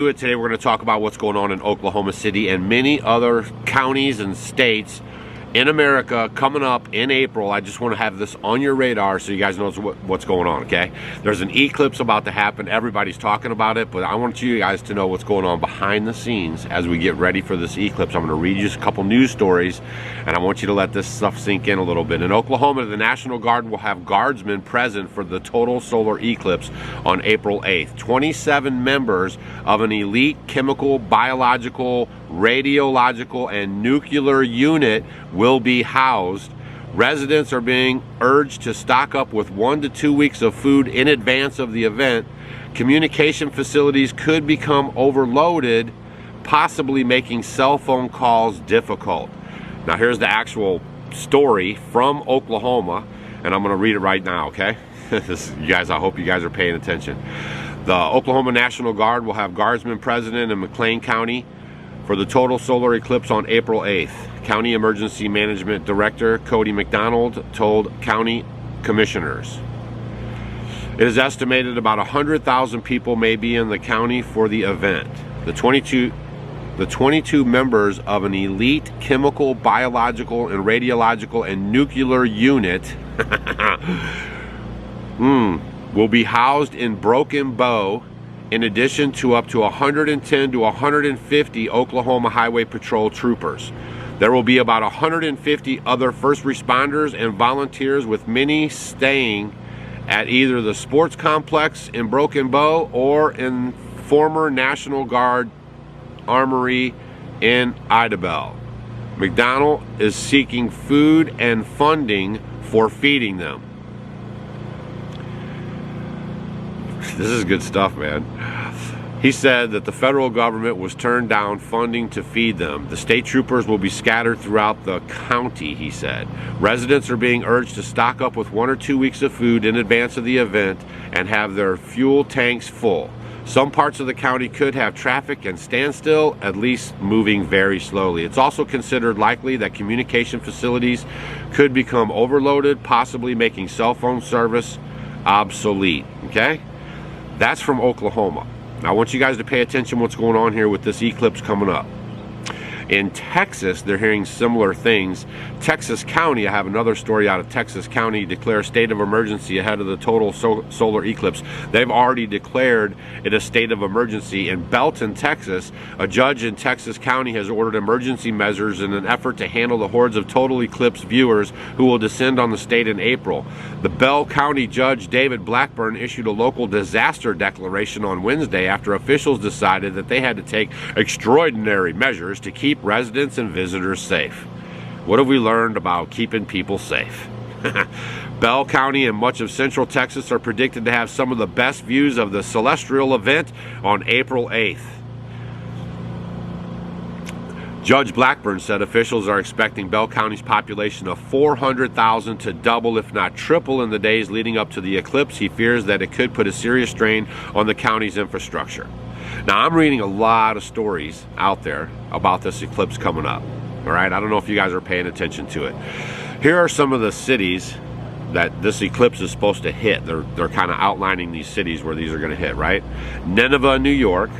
Today we're going to talk about what's going on in Oklahoma City and many other counties and states in America coming up in April. I just want to have this on your radar so you guys know what's going on, okay? There's an eclipse about to happen. Everybody's talking about it, but I want you guys to know what's going on behind the scenes as we get ready for this eclipse. I'm going to read you a couple news stories, and I want you to let this stuff sink in a little bit. In Oklahoma, the National Guard will have guardsmen present for the total solar eclipse on April 8th. 27 members of an elite chemical, biological, radiological, and nuclear unit will be housed. Residents are being urged to stock up with 1 to 2 weeks of food in advance of the event. Communication facilities could become overloaded, possibly making cell phone calls difficult. Now here's the actual story from Oklahoma, and I'm going to read it right now, okay? I hope you guys are paying attention. The Oklahoma National Guard will have guardsmen present in McLean County for the total solar eclipse on April 8th. County Emergency Management Director Cody McDonald told county commissioners. It is estimated about 100,000 people may be in the county for the event. The 22 members of an elite chemical, biological, and radiological and nuclear unit will be housed in Broken Bow, in addition to up to 110 to 150 Oklahoma Highway Patrol troopers. There will be about 150 other first responders and volunteers, with many staying at either the sports complex in Broken Bow or in former National Guard Armory in Idabel. McDonald is seeking food and funding for feeding them. This is good stuff, man. He said that the federal government was turned down funding to feed them. The state troopers will be scattered throughout the county, he said. Residents are being urged to stock up with 1 or 2 weeks of food in advance of the event and have their fuel tanks full. Some parts of the county could have traffic and standstill, at least moving very slowly. It's also considered likely that communication facilities could become overloaded, possibly making cell phone service obsolete, okay? That's from Oklahoma. Now, I want you guys to pay attention to what's going on here with this eclipse coming up. In Texas, they're hearing similar things. Texas County, I have another story out of Texas County, declares state of emergency ahead of the total solar eclipse. They've already declared it a state of emergency. In Belton, Texas, a judge in Texas County has ordered emergency measures in an effort to handle the hordes of total eclipse viewers who will descend on the state in April. The Bell County Judge David Blackburn issued a local disaster declaration on Wednesday after officials decided that they had to take extraordinary measures to keep residents and visitors safe. What have we learned about keeping people safe? Bell County and much of central Texas are predicted to have some of the best views of the celestial event on April 8th. Judge Blackburn said officials are expecting Bell County's population of 400,000 to double, if not triple, in the days leading up to the eclipse. He fears that it could put a serious strain on the county's infrastructure. Now, I'm reading a lot of stories out there about this eclipse coming up. All right, I don't know if you guys are paying attention to it. Here are some of the cities that this eclipse is supposed to hit. They're kind of outlining these cities where these are going to hit, right? Nineveh, New York,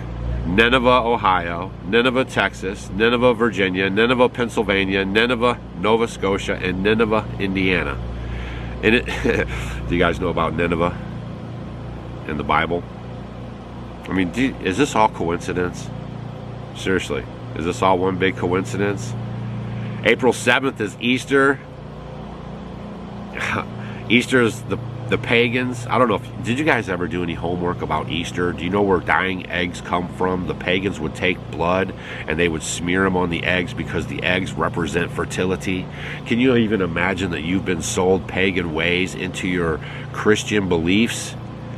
Nineveh, Ohio, Nineveh, Texas, Nineveh, Virginia, Nineveh, Pennsylvania, Nineveh, Nova Scotia, and Nineveh, Indiana. And do you guys know about Nineveh in the Bible? I mean, is this all coincidence? Seriously, is this all one big coincidence? April 7th is Easter. Easter is the pagans. I don't know did you guys ever do any homework about Easter? Do you know where dying eggs come from? The pagans would take blood and they would smear them on the eggs because the eggs represent fertility. Can you even imagine that you've been sold pagan ways into your Christian beliefs?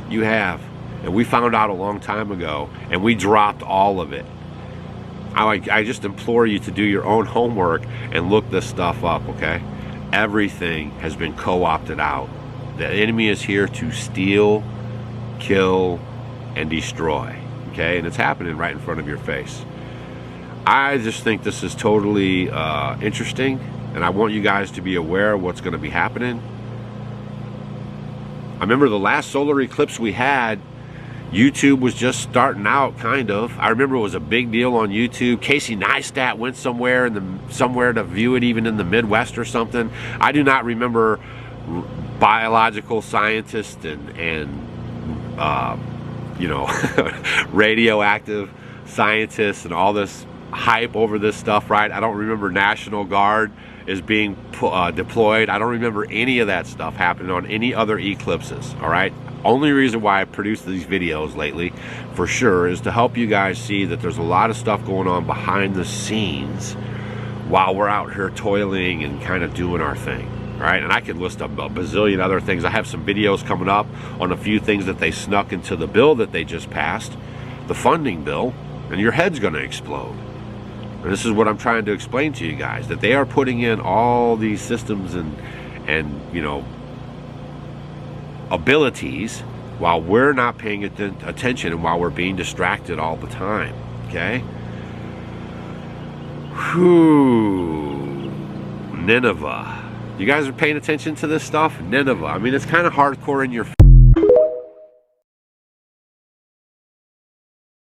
You have. And we found out a long time ago, and we dropped all of it. I just implore you to do your own homework and look this stuff up, okay? Everything has been co-opted out. The enemy is here to steal, kill, and destroy, okay? And it's happening right in front of your face. I just think this is totally interesting, and I want you guys to be aware of what's going to be happening. I remember the last solar eclipse we had, YouTube was just starting out, kind of. I remember it was a big deal on YouTube. Casey Neistat went somewhere to view it, even in the Midwest or something. I do not remember biological scientists and you know, radioactive scientists and all this hype over this stuff, right? I don't remember National Guard is being deployed. I don't remember any of that stuff happening on any other eclipses, all right? Only reason why I produced these videos lately, for sure, is to help you guys see that there's a lot of stuff going on behind the scenes while we're out here toiling and kind of doing our thing, right? And I could list a bazillion other things. I have some videos coming up on a few things that they snuck into the bill that they just passed, the funding bill, and your head's gonna explode. And this is what I'm trying to explain to you guys, that they are putting in all these systems and you know, abilities while we're not paying attention and while we're being distracted all the time, okay? Whew. Nineveh. You guys are paying attention to this stuff? Nineveh. I mean, it's kind of hardcore in your